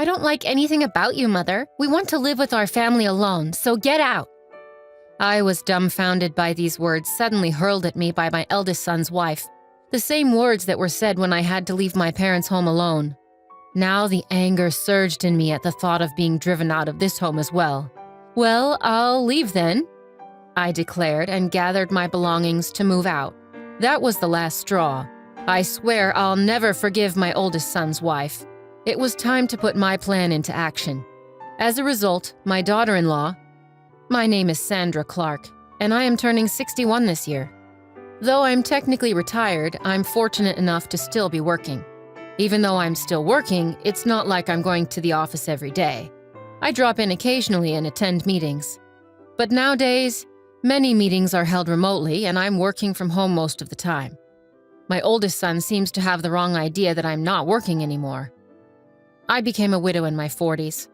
I don't like anything about you, Mother. We want to live with our family alone, so get out. I was dumbfounded by these words suddenly hurled at me by my eldest son's wife. The same words that were said when I had to leave my parents' home alone. Now the anger surged in me at the thought of being driven out of this home as well. Well, I'll leave then, I declared and gathered my belongings to move out. That was the last straw. I swear I'll never forgive my oldest son's wife. It was time to put my plan into action. As a result, my daughter-in-law, my name is Sandra Clark, and I am turning 61 this year. Though I'm technically retired, I'm fortunate enough to still be working. Even though I'm still working, it's not like I'm going to the office every day. I drop in occasionally and attend meetings. But nowadays, many meetings are held remotely, and I'm working from home most of the time. My oldest son seems to have the wrong idea that I'm not working anymore. I became a widow in my 40s.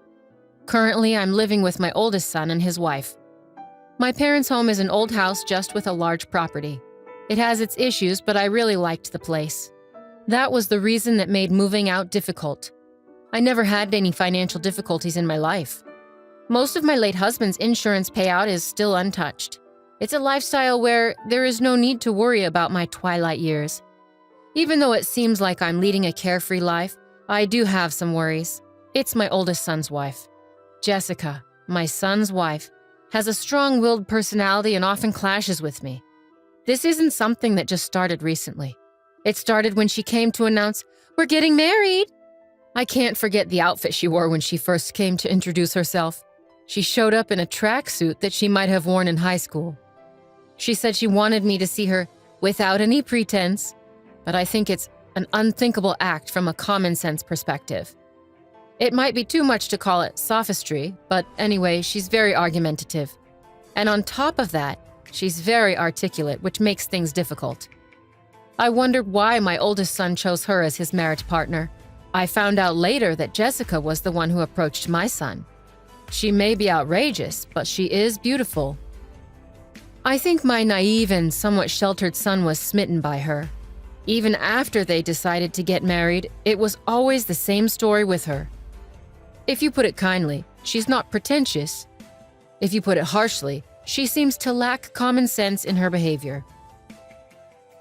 Currently, I'm living with my oldest son and his wife. My parents' home is an old house just with a large property. It has its issues, but I really liked the place. That was the reason that made moving out difficult. I never had any financial difficulties in my life. Most of my late husband's insurance payout is still untouched. It's a lifestyle where there is no need to worry about my twilight years. Even though it seems like I'm leading a carefree life, I do have some worries. It's my oldest son's wife. Jessica, my son's wife, has a strong-willed personality and often clashes with me. This isn't something that just started recently. It started when she came to announce, "We're getting married." I can't forget the outfit she wore when she first came to introduce herself. She showed up in a tracksuit that she might have worn in high school. She said she wanted me to see her without any pretense, but I think it's an unthinkable act from a common-sense perspective. It might be too much to call it sophistry, but anyway, she's very argumentative. And on top of that, she's very articulate, which makes things difficult. I wondered why my oldest son chose her as his marriage partner. I found out later that Jessica was the one who approached my son. She may be outrageous, but she is beautiful. I think my naive and somewhat sheltered son was smitten by her. Even after they decided to get married, it was always the same story with her. If you put it kindly, she's not pretentious. If you put it harshly, she seems to lack common sense in her behavior.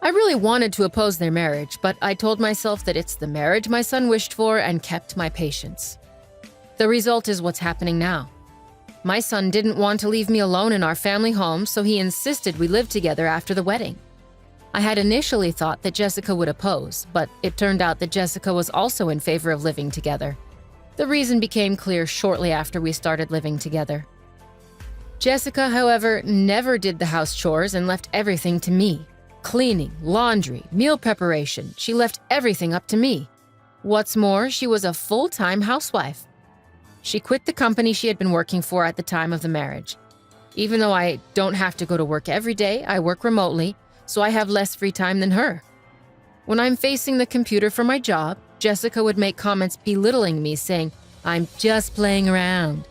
I really wanted to oppose their marriage, but I told myself that it's the marriage my son wished for and kept my patience. The result is what's happening now. My son didn't want to leave me alone in our family home, so he insisted we live together after the wedding. I had initially thought that Jessica would oppose, but it turned out that Jessica was also in favor of living together. The reason became clear shortly after we started living together. Jessica, however, never did the house chores and left everything to me. Cleaning, laundry, meal preparation, she left everything up to me. What's more, she was a full-time housewife. She quit the company she had been working for at the time of the marriage. Even though I don't have to go to work every day, I work remotely, so I have less free time than her. When I'm facing the computer for my job, Jessica would make comments belittling me, saying, "I'm just playing around."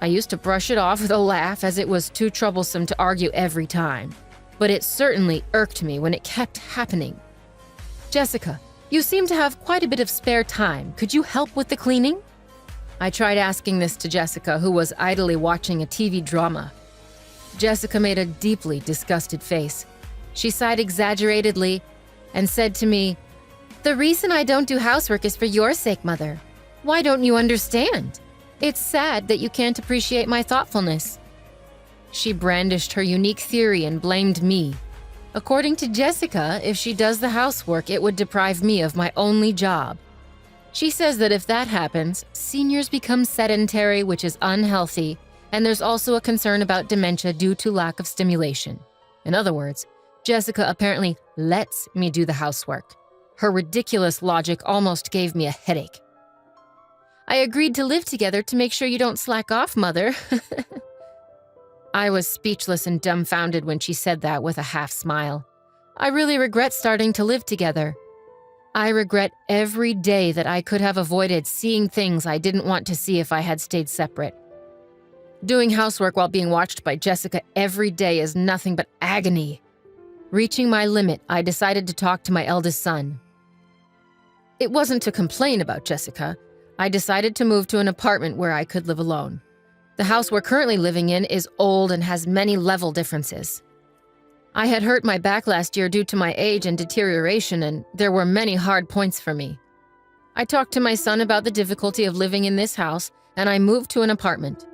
I used to brush it off with a laugh as it was too troublesome to argue every time. But it certainly irked me when it kept happening. "Jessica, you seem to have quite a bit of spare time. Could you help with the cleaning?" I tried asking this to Jessica, who was idly watching a TV drama. Jessica made a deeply disgusted face. She sighed exaggeratedly and said to me, "The reason I don't do housework is for your sake, Mother. Why don't you understand? It's sad that you can't appreciate my thoughtfulness." She brandished her unique theory and blamed me. According to Jessica, if she does the housework, it would deprive me of my only job. She says that if that happens, seniors become sedentary, which is unhealthy, and there's also a concern about dementia due to lack of stimulation. In other words, Jessica apparently lets me do the housework. Her ridiculous logic almost gave me a headache. "I agreed to live together to make sure you don't slack off, Mother." I was speechless and dumbfounded when she said that with a half smile. I really regret starting to live together. I regret every day that I could have avoided seeing things I didn't want to see if I had stayed separate. Doing housework while being watched by Jessica every day is nothing but agony. Reaching my limit, I decided to talk to my eldest son. It wasn't to complain about Jessica. I decided to move to an apartment where I could live alone. The house we're currently living in is old and has many level differences. I had hurt my back last year due to my age and deterioration, and there were many hard points for me. I talked to my son about the difficulty of living in this house, and I moved to an apartment.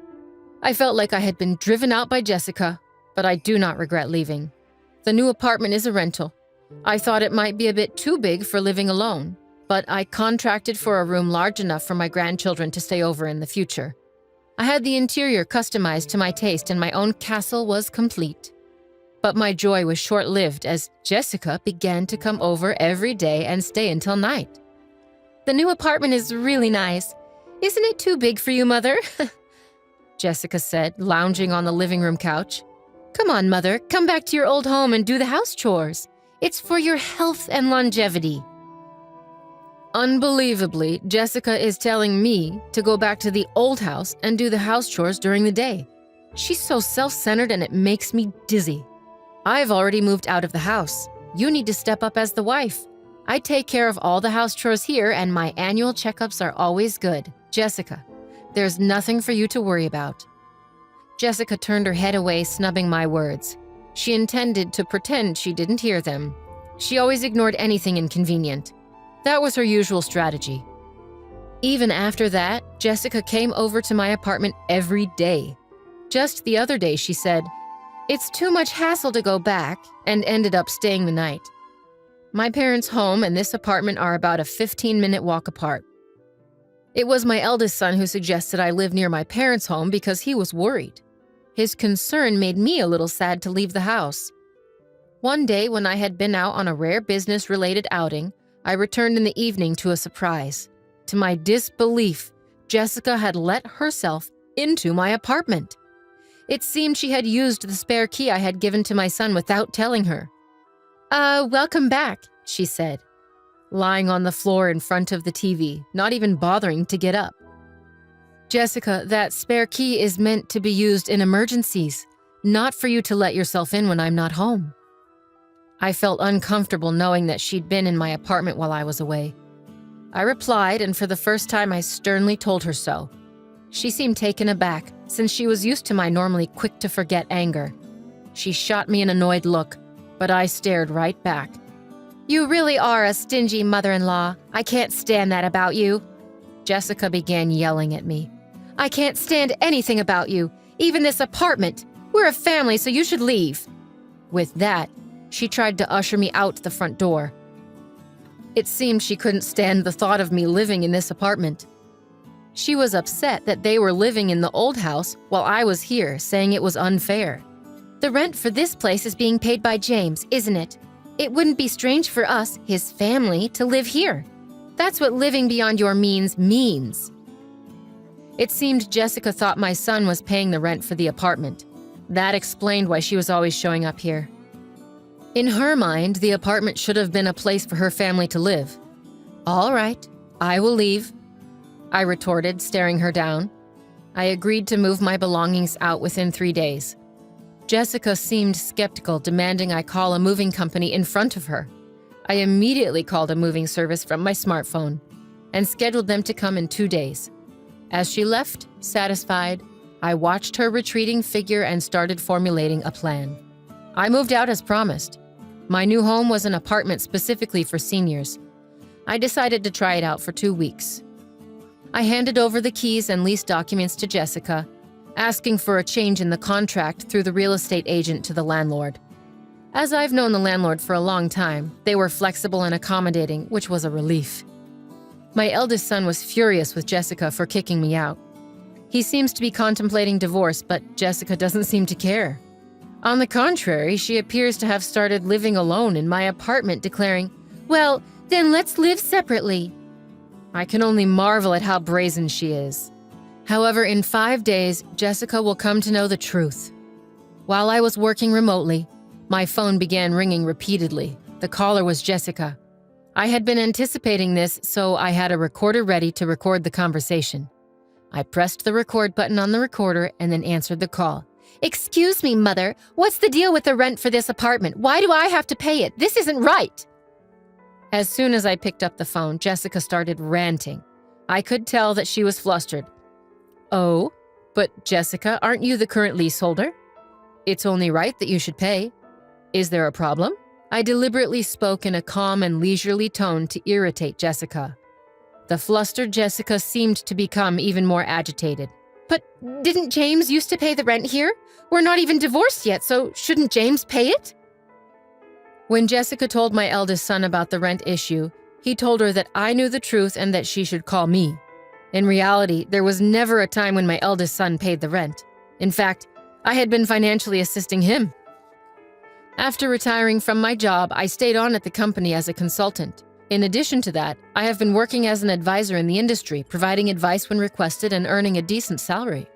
I felt like I had been driven out by Jessica, but I do not regret leaving. The new apartment is a rental. I thought it might be a bit too big for living alone, but I contracted for a room large enough for my grandchildren to stay over in the future. I had the interior customized to my taste, and my own castle was complete. But my joy was short-lived as Jessica began to come over every day and stay until night. "The new apartment is really nice. Isn't it too big for you, Mother?" Jessica said, lounging on the living room couch. "Come on, Mother, come back to your old home and do the house chores. It's for your health and longevity." Unbelievably, Jessica is telling me to go back to the old house and do the house chores during the day. She's so self-centered and it makes me dizzy. "I've already moved out of the house. You need to step up as the wife. I take care of all the house chores here and my annual checkups are always good. Jessica, there's nothing for you to worry about." Jessica turned her head away, snubbing my words. She intended to pretend she didn't hear them. She always ignored anything inconvenient. That was her usual strategy. Even after that, Jessica came over to my apartment every day. Just the other day, she said, "It's too much hassle to go back," and ended up staying the night. My parents' home and this apartment are about a 15-minute walk apart. It was my eldest son who suggested I live near my parents' home because he was worried. His concern made me a little sad to leave the house. One day, when I had been out on a rare business-related outing, I returned in the evening to a surprise. To my disbelief, Jessica had let herself into my apartment. It seemed she had used the spare key I had given to my son without telling her. Welcome back," she said, lying on the floor in front of the TV, not even bothering to get up. "Jessica, that spare key is meant to be used in emergencies, not for you to let yourself in when I'm not home." I felt uncomfortable knowing that she'd been in my apartment while I was away. I replied, and for the first time I sternly told her so. She seemed taken aback, since she was used to my normally quick-to-forget anger. She shot me an annoyed look, but I stared right back. "You really are a stingy mother-in-law. I can't stand that about you." Jessica began yelling at me. "I can't stand anything about you, even this apartment. We're a family, so you should leave." With that, she tried to usher me out the front door. It seemed she couldn't stand the thought of me living in this apartment. She was upset that they were living in the old house while I was here, saying it was unfair. "The rent for this place is being paid by James, isn't it? It wouldn't be strange for us, his family, to live here. That's what living beyond your means means." It seemed Jessica thought my son was paying the rent for the apartment. That explained why she was always showing up here. In her mind, the apartment should have been a place for her family to live. "All right, I will leave," I retorted, staring her down. I agreed to move my belongings out within 3 days. Jessica seemed skeptical, demanding I call a moving company in front of her. I immediately called a moving service from my smartphone and scheduled them to come in 2 days. As she left, satisfied, I watched her retreating figure and started formulating a plan. I moved out as promised. My new home was an apartment specifically for seniors. I decided to try it out for 2 weeks. I handed over the keys and lease documents to Jessica, asking for a change in the contract through the real estate agent to the landlord. As I've known the landlord for a long time, they were flexible and accommodating, which was a relief. My eldest son was furious with Jessica for kicking me out. He seems to be contemplating divorce, but Jessica doesn't seem to care. On the contrary, she appears to have started living alone in my apartment, declaring, "Well, then let's live separately." I can only marvel at how brazen she is. However, in 5 days, Jessica will come to know the truth. While I was working remotely, my phone began ringing repeatedly. The caller was Jessica. I had been anticipating this, so I had a recorder ready to record the conversation. I pressed the record button on the recorder and then answered the call. "Excuse me, Mother. What's the deal with the rent for this apartment? Why do I have to pay it? This isn't right." As soon as I picked up the phone, Jessica started ranting. I could tell that she was flustered. "Oh, but Jessica, aren't you the current leaseholder? It's only right that you should pay. Is there a problem?" I deliberately spoke in a calm and leisurely tone to irritate Jessica. The flustered Jessica seemed to become even more agitated. "But didn't James used to pay the rent here? We're not even divorced yet, so shouldn't James pay it?" When Jessica told my eldest son about the rent issue, he told her that I knew the truth and that she should call me. In reality, there was never a time when my eldest son paid the rent. In fact, I had been financially assisting him. After retiring from my job, I stayed on at the company as a consultant. In addition to that, I have been working as an advisor in the industry, providing advice when requested and earning a decent salary.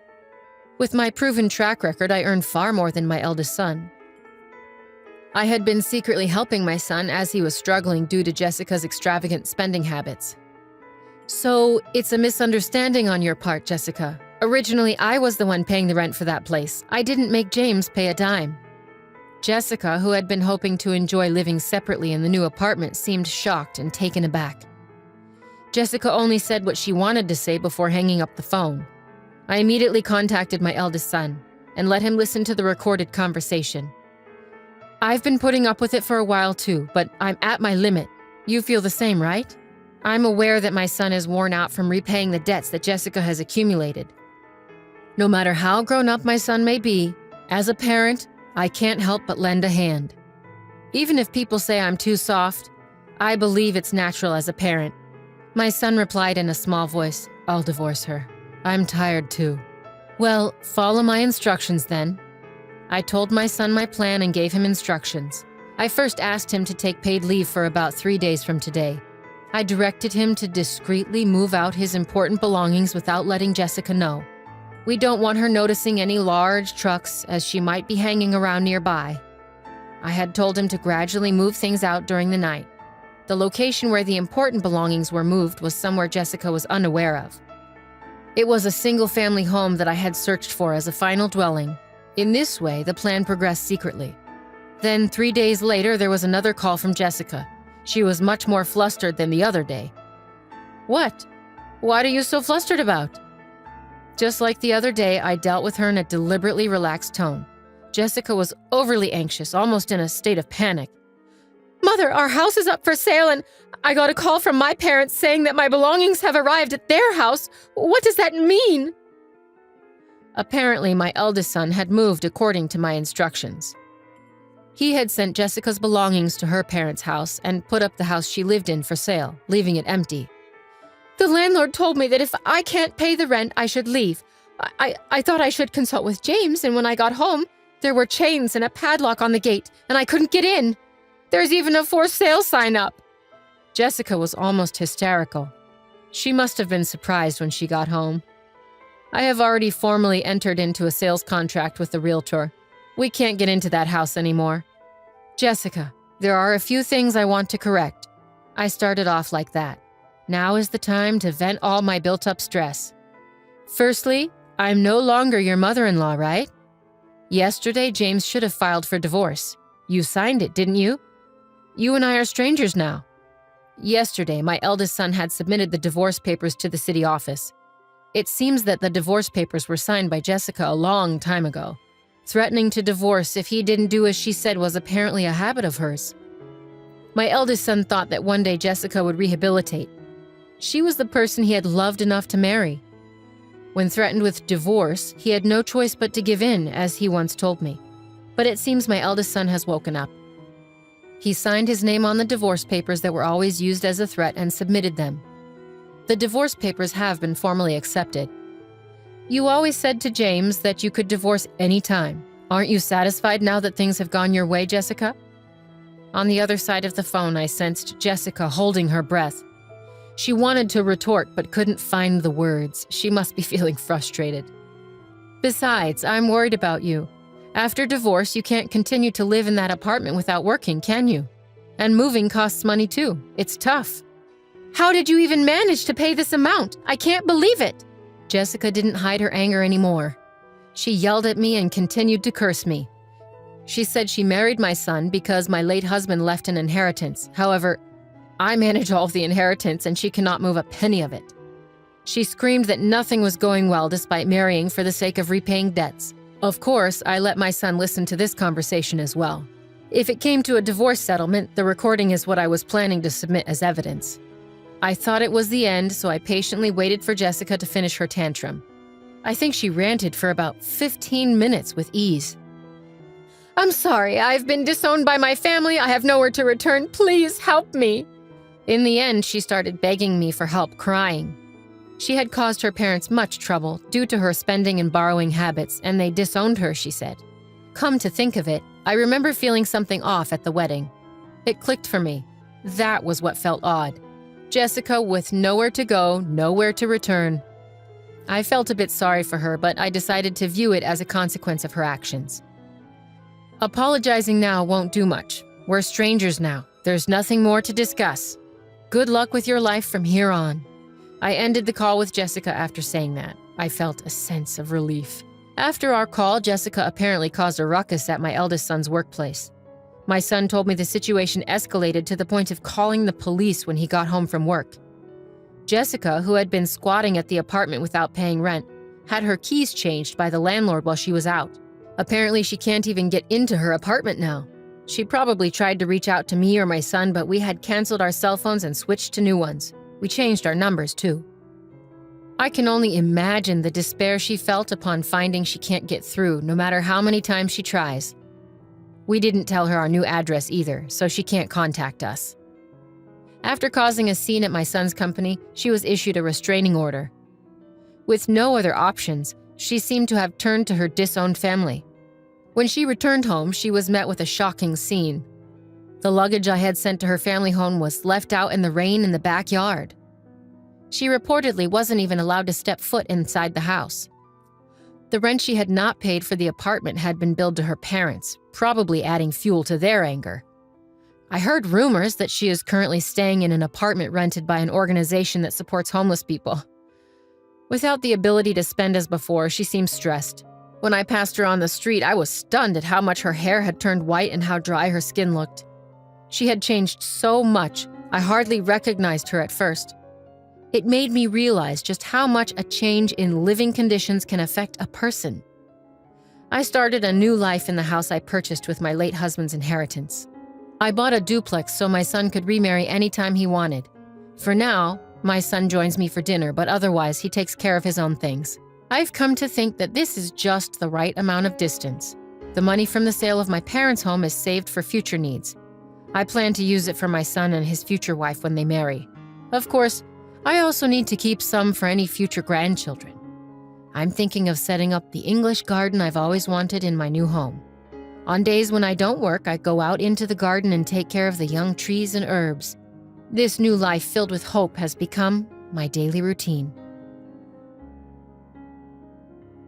With my proven track record, I earned far more than my eldest son. I had been secretly helping my son as he was struggling due to Jessica's extravagant spending habits. "So, it's a misunderstanding on your part, Jessica. Originally, I was the one paying the rent for that place. I didn't make James pay a dime." Jessica, who had been hoping to enjoy living separately in the new apartment, seemed shocked and taken aback. Jessica only said what she wanted to say before hanging up the phone. I immediately contacted my eldest son and let him listen to the recorded conversation. "I've been putting up with it for a while too, but I'm at my limit. You feel the same, right? I'm aware that my son is worn out from repaying the debts that Jessica has accumulated. No matter how grown up my son may be, as a parent, I can't help but lend a hand. Even if people say I'm too soft, I believe it's natural as a parent." My son replied in a small voice, "I'll divorce her. I'm tired too." "Well, follow my instructions then." I told my son my plan and gave him instructions. I first asked him to take paid leave for about 3 days from today. I directed him to discreetly move out his important belongings without letting Jessica know. We don't want her noticing any large trucks, as she might be hanging around nearby. I had told him to gradually move things out during the night. The location where the important belongings were moved was somewhere Jessica was unaware of. It was a single-family home that I had searched for as a final dwelling. In this way, the plan progressed secretly. Then 3 days later, there was another call from Jessica. She was much more flustered than the other day. "What? What are you so flustered about?" Just like the other day, I dealt with her in a deliberately relaxed tone. Jessica was overly anxious, almost in a state of panic. "Mother, our house is up for sale and I got a call from my parents saying that my belongings have arrived at their house. What does that mean?" Apparently, my eldest son had moved according to my instructions. He had sent Jessica's belongings to her parents' house and put up the house she lived in for sale, leaving it empty. "The landlord told me that if I can't pay the rent, I should leave. I thought I should consult with James, and when I got home, there were chains and a padlock on the gate, and I couldn't get in. There's even a for sale sign up." Jessica was almost hysterical. She must have been surprised when she got home. I have already formally entered into a sales contract with the realtor. We can't get into that house anymore. "Jessica, there are a few things I want to correct." I started off like that. Now is the time to vent all my built-up stress. "Firstly, I'm no longer your mother-in-law, right? Yesterday, James should have filed for divorce. You signed it, didn't you? You and I are strangers now." Yesterday, my eldest son had submitted the divorce papers to the city office. It seems that the divorce papers were signed by Jessica a long time ago. Threatening to divorce if he didn't do as she said was apparently a habit of hers. My eldest son thought that one day Jessica would rehabilitate. She was the person he had loved enough to marry. When threatened with divorce, he had no choice but to give in, as he once told me. But it seems my eldest son has woken up. He signed his name on the divorce papers that were always used as a threat and submitted them. The divorce papers have been formally accepted. "You always said to James that you could divorce any time. Aren't you satisfied now that things have gone your way, Jessica?" On the other side of the phone, I sensed Jessica holding her breath. She wanted to retort but couldn't find the words. She must be feeling frustrated. "Besides, I'm worried about you. After divorce, you can't continue to live in that apartment without working, can you? And moving costs money too. It's tough." "How did you even manage to pay this amount? I can't believe it." Jessica didn't hide her anger anymore. She yelled at me and continued to curse me. She said she married my son because my late husband left an inheritance. However, I manage all of the inheritance and she cannot move a penny of it. She screamed that nothing was going well despite marrying for the sake of repaying debts. Of course, I let my son listen to this conversation as well. If it came to a divorce settlement, the recording is what I was planning to submit as evidence. I thought it was the end, so I patiently waited for Jessica to finish her tantrum. I think she ranted for about 15 minutes with ease. "I'm sorry, I've been disowned by my family. I have nowhere to return. Please help me." In the end, she started begging me for help, crying. She had caused her parents much trouble due to her spending and borrowing habits, and they disowned her, she said. Come to think of it, I remember feeling something off at the wedding. It clicked for me. That was what felt odd. Jessica with nowhere to go, nowhere to return. I felt a bit sorry for her, but I decided to view it as a consequence of her actions. Apologizing now won't do much. We're strangers now. There's nothing more to discuss. Good luck with your life from here on. I ended the call with Jessica after saying that. I felt a sense of relief. After our call, Jessica apparently caused a ruckus at my eldest son's workplace. My son told me the situation escalated to the point of calling the police when he got home from work. Jessica, who had been squatting at the apartment without paying rent, had her keys changed by the landlord while she was out. Apparently, she can't even get into her apartment now. She probably tried to reach out to me or my son, but we had canceled our cell phones and switched to new ones. We changed our numbers, too. I can only imagine the despair she felt upon finding she can't get through, no matter how many times she tries. We didn't tell her our new address either, so she can't contact us. After causing a scene at my son's company, she was issued a restraining order. With no other options, she seemed to have turned to her disowned family. When she returned home, she was met with a shocking scene. The luggage I had sent to her family home was left out in the rain in the backyard. She reportedly wasn't even allowed to step foot inside the house. The rent she had not paid for the apartment had been billed to her parents, probably adding fuel to their anger. I heard rumors that she is currently staying in an apartment rented by an organization that supports homeless people. Without the ability to spend as before, she seemed stressed. When I passed her on the street, I was stunned at how much her hair had turned white and how dry her skin looked. She had changed so much, I hardly recognized her at first. It made me realize just how much a change in living conditions can affect a person. I started a new life in the house I purchased with my late husband's inheritance. I bought a duplex so my son could remarry anytime he wanted. For now, my son joins me for dinner, but otherwise he takes care of his own things. I've come to think that this is just the right amount of distance. The money from the sale of my parents' home is saved for future needs. I plan to use it for my son and his future wife when they marry. Of course, I also need to keep some for any future grandchildren. I'm thinking of setting up the English garden I've always wanted in my new home. On days when I don't work, I go out into the garden and take care of the young trees and herbs. This new life filled with hope has become my daily routine.